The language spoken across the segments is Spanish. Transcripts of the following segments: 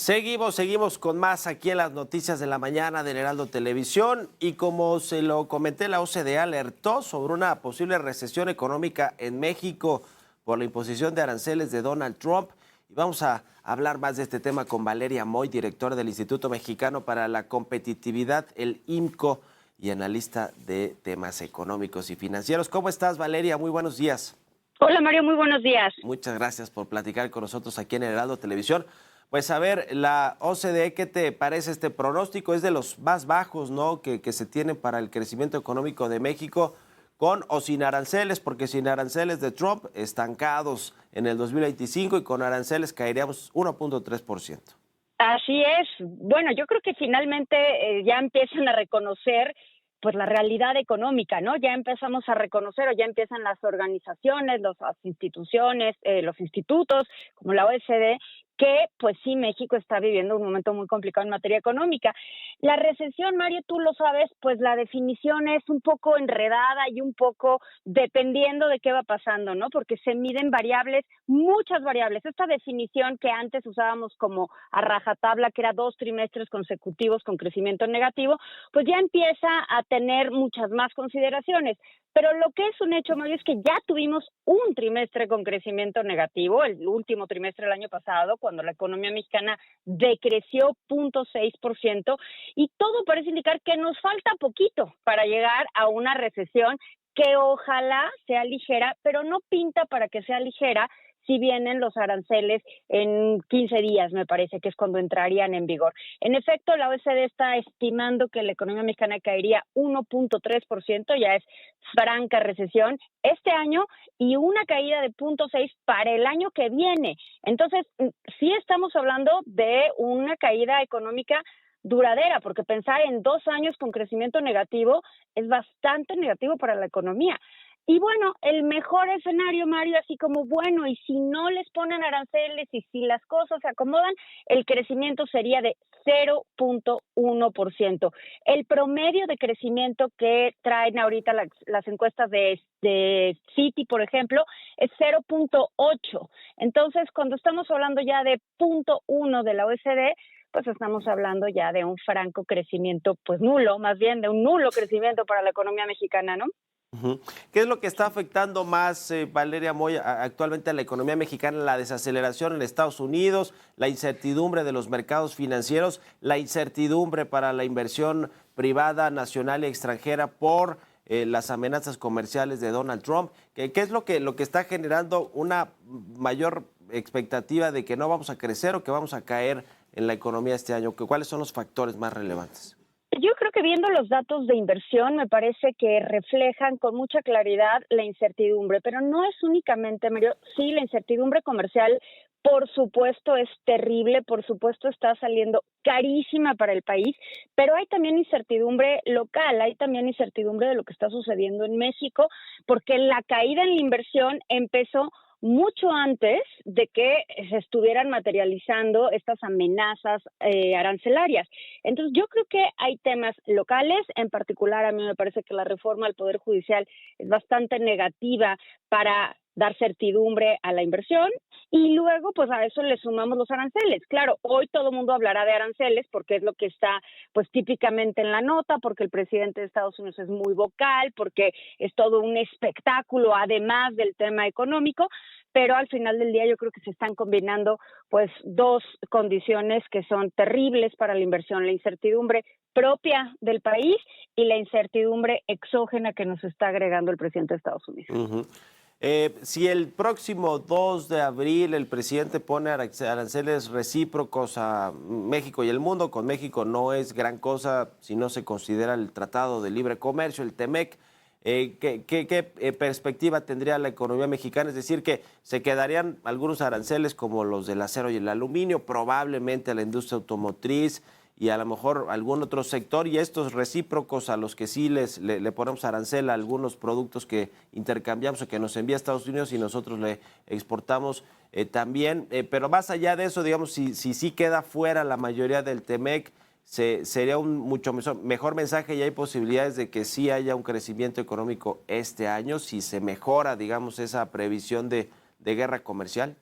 Seguimos con más aquí en las noticias de la mañana del Heraldo Televisión y como se lo comenté, la OCDE alertó sobre una posible recesión económica en México por la imposición de aranceles de Donald Trump. Y vamos a hablar más de este tema con Valeria Moy, directora del Instituto Mexicano para la Competitividad, el IMCO, y analista de temas económicos y financieros. ¿Cómo estás, Valeria? Muy buenos días. Hola, Mario, muy buenos días. Muchas gracias por platicar con nosotros aquí en el Heraldo Televisión. Pues a ver, la OCDE, ¿qué te parece este pronóstico? Es de los más bajos, ¿no?, que se tienen para el crecimiento económico de México, con o sin aranceles, porque sin aranceles de Trump estancados en el 2025 y con aranceles caeríamos 1.3%. Así es. Bueno, yo creo que finalmente ya empiezan a reconocer pues la realidad económica, ¿no? Ya empezamos a reconocer o ya empiezan las organizaciones, las instituciones, los institutos como la OECD, que pues sí, México está viviendo un momento muy complicado en materia económica. La recesión, Mario, tú lo sabes, pues la definición es un poco enredada y un poco dependiendo de qué va pasando, ¿no? Porque se miden variables, muchas variables. Esta definición que antes usábamos como a rajatabla, que era 2 trimestres consecutivos con crecimiento negativo, pues ya empieza a tener muchas más consideraciones. Pero lo que es un hecho, Mario, es que ya tuvimos un trimestre con crecimiento negativo, el último trimestre del año pasado, cuando la economía mexicana decreció 0.6%, y todo parece indicar que nos falta poquito para llegar a una recesión que ojalá sea ligera, pero no pinta para que sea ligera si vienen los aranceles en 15 días, me parece que es cuando entrarían en vigor. En efecto, la OECD está estimando que la economía mexicana caería 1.3%, ya es franca recesión este año, y una caída de 0.6 para el año que viene. Entonces, sí estamos hablando de una caída económica duradera, porque pensar en 2 años con crecimiento negativo es bastante negativo para la economía. Y bueno, el mejor escenario, Mario, así como bueno, y si no les ponen aranceles y si las cosas se acomodan, el crecimiento sería de 0.1%. El promedio de crecimiento que traen ahorita las encuestas de Citi, por ejemplo, es 0.8. Entonces, cuando estamos hablando ya de 0.1 de la OECD, pues estamos hablando ya de un franco crecimiento, pues nulo, más bien de un nulo crecimiento para la economía mexicana, ¿no? Ujú. ¿Qué es lo que está afectando más, Valeria Moy, actualmente a la economía mexicana? La desaceleración en Estados Unidos, la incertidumbre de los mercados financieros, la incertidumbre para la inversión privada, nacional y extranjera por las amenazas comerciales de Donald Trump. ¿Qué es lo que está generando una mayor expectativa de que no vamos a crecer o que vamos a caer en la economía este año? ¿Cuáles son los factores más relevantes? Yo creo que viendo los datos de inversión me parece que reflejan con mucha claridad la incertidumbre, pero no es únicamente, Mario, sí, la incertidumbre comercial, por supuesto, es terrible, por supuesto está saliendo carísima para el país, pero hay también incertidumbre local, hay también incertidumbre de lo que está sucediendo en México, porque la caída en la inversión empezó mucho antes de que se estuvieran materializando estas amenazas arancelarias. Entonces, yo creo que hay temas locales, en particular a mí me parece que la reforma al Poder Judicial es bastante negativa para dar certidumbre a la inversión, y luego pues a eso le sumamos los aranceles. Claro, hoy todo el mundo hablará de aranceles porque es lo que está pues típicamente en la nota, porque el presidente de Estados Unidos es muy vocal, porque es todo un espectáculo además del tema económico, pero al final del día yo creo que se están combinando pues 2 condiciones que son terribles para la inversión: la incertidumbre propia del país y la incertidumbre exógena que nos está agregando el presidente de Estados Unidos. Ujú. Si el próximo 2 de abril el presidente pone aranceles recíprocos a México y el mundo, con México no es gran cosa si no se considera el Tratado de Libre Comercio, el TEMEC, ¿qué perspectiva tendría la economía mexicana? Es decir, que se quedarían algunos aranceles como los del acero y el aluminio, probablemente a la industria automotriz y a lo mejor algún otro sector, y estos recíprocos a los que sí le ponemos arancel a algunos productos que intercambiamos o que nos envía Estados Unidos y nosotros le exportamos también. Pero más allá de eso, digamos, si sí queda fuera la mayoría del TEMEC, sería un mucho mejor mensaje, y hay posibilidades de que sí haya un crecimiento económico este año si se mejora, digamos, esa previsión de guerra comercial.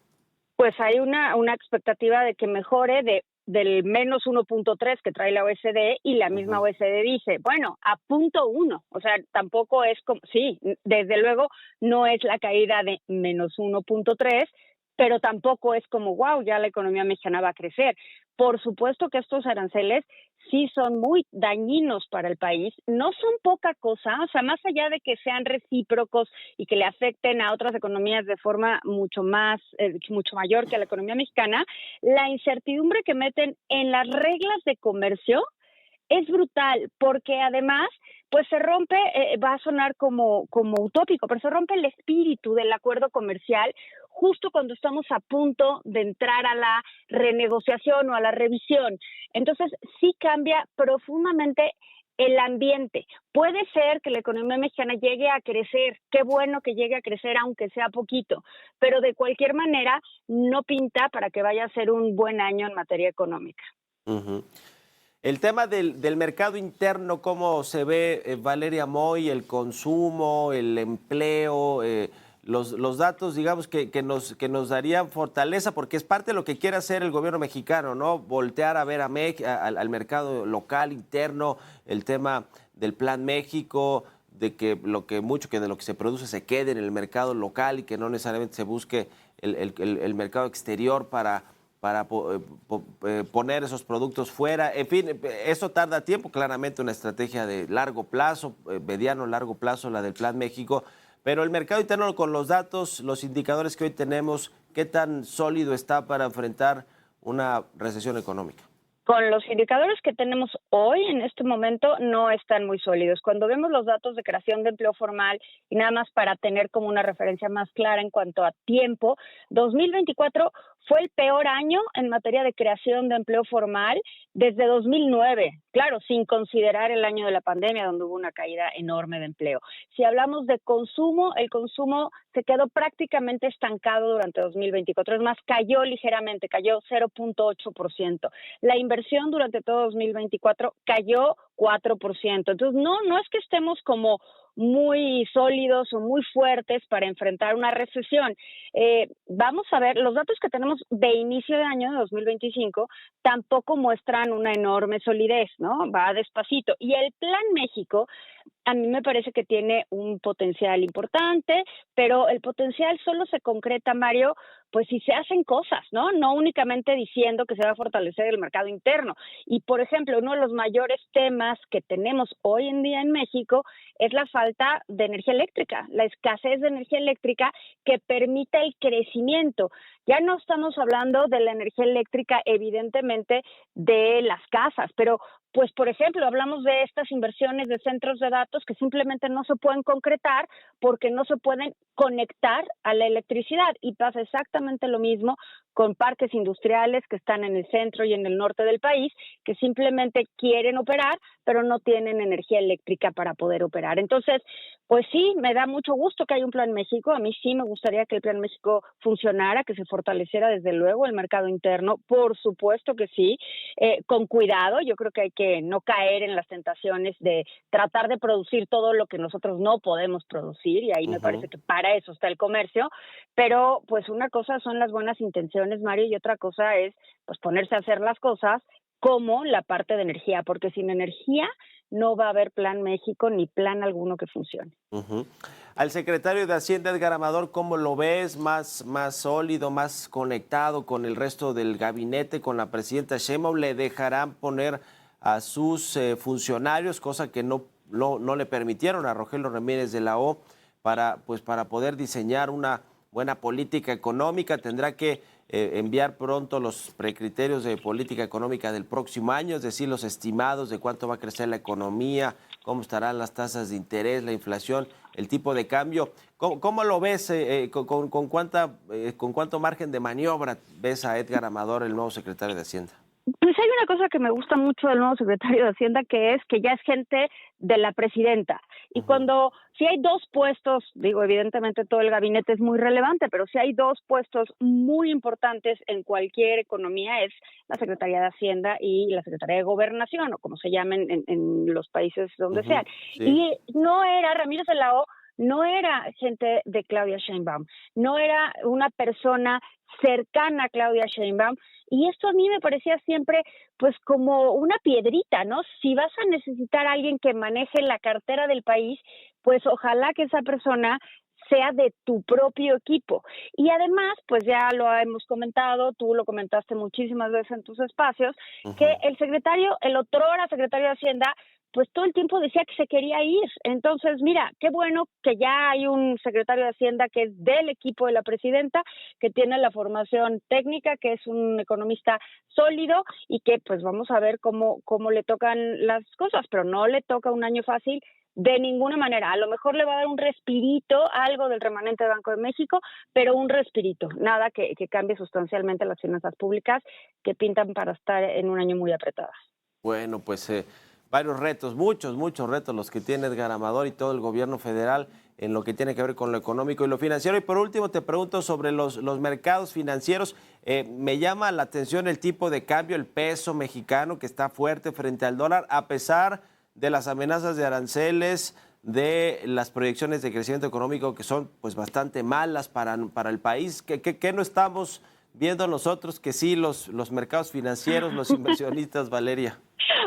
Pues hay una expectativa de que mejore del menos 1.3 que trae la OSD, y la misma Ujú. OSD dice, bueno, a punto 1, o sea, tampoco es como, sí, desde luego no es la caída de menos 1.3, pero tampoco es como, wow, ya la economía mexicana va a crecer. Por supuesto que estos aranceles sí son muy dañinos para el país, no son poca cosa, o sea, más allá de que sean recíprocos y que le afecten a otras economías de forma mucho mayor que a la economía mexicana, la incertidumbre que meten en las reglas de comercio es brutal, porque además, pues se rompe, va a sonar como utópico, pero se rompe el espíritu del acuerdo comercial justo cuando estamos a punto de entrar a la renegociación o a la revisión. Entonces, sí cambia profundamente el ambiente. Puede ser que la economía mexicana llegue a crecer, qué bueno que llegue a crecer, aunque sea poquito, pero de cualquier manera no pinta para que vaya a ser un buen año en materia económica. Ujú. El tema del mercado interno, ¿cómo se ve, Valeria Moy, el consumo, el empleo, los datos, digamos, que nos darían fortaleza, porque es parte de lo que quiere hacer el gobierno mexicano, ¿no? Voltear a ver al mercado local, interno, el tema del Plan México, de que mucho que de lo que se produce se quede en el mercado local y que no necesariamente se busque el mercado exterior para poner esos productos fuera. En fin, eso tarda tiempo, claramente una estrategia de largo plazo, mediano, largo plazo, la del Plan México, pero el mercado interno con los datos, los indicadores que hoy tenemos, ¿qué tan sólido está para enfrentar una recesión económica? Con los indicadores que tenemos hoy, en este momento, no están muy sólidos. Cuando vemos los datos de creación de empleo formal, y nada más para tener como una referencia más clara en cuanto a tiempo, 2024 fue el peor año en materia de creación de empleo formal desde 2009. Claro, sin considerar el año de la pandemia, donde hubo una caída enorme de empleo. Si hablamos de consumo, el consumo se quedó prácticamente estancado durante 2024. Es más, cayó ligeramente, cayó 0.8%. La inversión durante todo 2024 cayó 4%. Entonces, no es que estemos como muy sólidos o muy fuertes para enfrentar una recesión. Vamos a ver, los datos que tenemos de inicio de año de 2025 tampoco muestran una enorme solidez, ¿no? Va despacito. Y el Plan México a mí me parece que tiene un potencial importante, pero el potencial solo se concreta, Mario, pues si se hacen cosas, ¿no? No únicamente diciendo que se va a fortalecer el mercado interno. Y, por ejemplo, uno de los mayores temas que tenemos hoy en día en México es la falta de energía eléctrica, la escasez de energía eléctrica que permita el crecimiento. Ya no estamos hablando de la energía eléctrica, evidentemente, de las casas, pero pues, por ejemplo, hablamos de estas inversiones de centros de datos que simplemente no se pueden concretar porque no se pueden conectar a la electricidad. Y pasa exactamente lo mismo con parques industriales que están en el centro y en el norte del país, que simplemente quieren operar, pero no tienen energía eléctrica para poder operar. Entonces, pues sí, me da mucho gusto que haya un Plan México. A mí sí me gustaría que el Plan México funcionara, que se fortaleciera desde luego el mercado interno. Por supuesto que sí, con cuidado. Yo creo que hay que no caer en las tentaciones de tratar de producir todo lo que nosotros no podemos producir, y ahí me parece Ujú. que para eso está el comercio. Pero pues una cosa son las buenas intenciones, Mario, y otra cosa es pues ponerse a hacer las cosas, como la parte de energía, porque sin energía no va a haber Plan México ni plan alguno que funcione. Ujú. Al secretario de Hacienda, Edgar Amador, ¿cómo lo ves? ¿Más sólido, más conectado con el resto del gabinete, con la presidenta Sheinbaum? ¿Le dejarán poner a sus funcionarios, cosa que no le permitieron a Rogelio Ramírez de la O, para poder diseñar una buena política económica? Tendrá que enviar pronto los precriterios de política económica del próximo año, es decir, los estimados de cuánto va a crecer la economía, cómo estarán las tasas de interés, la inflación, el tipo de cambio. ¿Cómo lo ves? ¿Con cuánto margen de maniobra ves a Edgar Amador, el nuevo secretario de Hacienda? Pues hay una cosa que me gusta mucho del nuevo secretario de Hacienda, que es que ya es gente de la presidenta. Y Ujú. si hay dos puestos, digo, evidentemente todo el gabinete es muy relevante, pero si hay dos puestos muy importantes en cualquier economía, es la Secretaría de Hacienda y la Secretaría de Gobernación, o como se llamen en los países donde sean. Ujú. Sí. Y no era Ramírez de la O, no era gente de Claudia Sheinbaum, no era una persona cercana a Claudia Sheinbaum, y esto a mí me parecía siempre pues como una piedrita, ¿no? Si vas a necesitar a alguien que maneje la cartera del país, pues ojalá que esa persona sea de tu propio equipo. Y además, pues ya lo hemos comentado, tú lo comentaste muchísimas veces en tus espacios, que el otrora secretario de Hacienda, pues todo el tiempo decía que se quería ir. Entonces, mira, qué bueno que ya hay un secretario de Hacienda que es del equipo de la presidenta, que tiene la formación técnica, que es un economista sólido y que pues vamos a ver cómo le tocan las cosas, pero no le toca un año fácil de ninguna manera. A lo mejor le va a dar un respirito, algo del remanente de Banco de México, pero un respirito, nada que cambie sustancialmente las finanzas públicas que pintan para estar en un año muy apretadas. Bueno, pues varios retos, muchos retos los que tiene Edgar Amador y todo el gobierno federal en lo que tiene que ver con lo económico y lo financiero. Y por último te pregunto sobre los mercados financieros. Me llama la atención el tipo de cambio, el peso mexicano que está fuerte frente al dólar, a pesar de las amenazas de aranceles, de las proyecciones de crecimiento económico que son pues bastante malas para el país. ¿Qué no estamos viendo nosotros que sí los mercados financieros, los inversionistas, Valeria?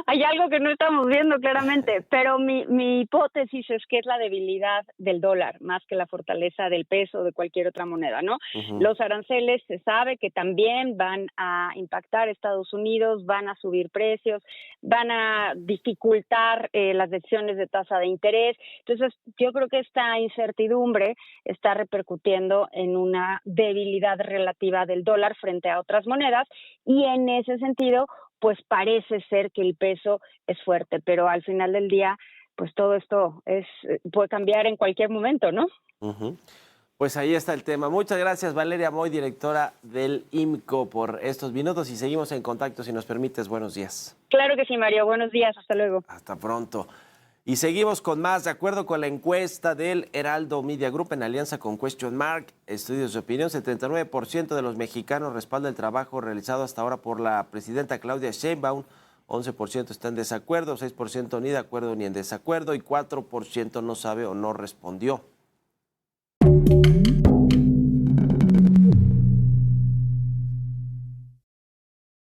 Hay algo que no estamos viendo claramente, pero mi hipótesis es que es la debilidad del dólar más que la fortaleza del peso o de cualquier otra moneda, ¿no? Los aranceles se sabe que también van a impactar a Estados Unidos, van a subir precios, van a dificultar las decisiones de tasa de interés. Entonces, yo creo que esta incertidumbre está repercutiendo en una debilidad relativa del dólar frente a otras monedas y en ese sentido pues parece ser que el peso es fuerte, pero al final del día, pues todo esto puede cambiar en cualquier momento, ¿no? Pues ahí está el tema. Muchas gracias, Valeria Moy, directora del IMCO, por estos minutos y seguimos en contacto, si nos permites. Buenos días. Claro que sí, Mario. Buenos días. Hasta luego. Hasta pronto. Y seguimos con más. De acuerdo con la encuesta del Heraldo Media Group en alianza con Question Mark, estudios de opinión, 79% de los mexicanos respalda el trabajo realizado hasta ahora por la presidenta Claudia Sheinbaum, 11% está en desacuerdo, 6% ni de acuerdo ni en desacuerdo y 4% no sabe o no respondió.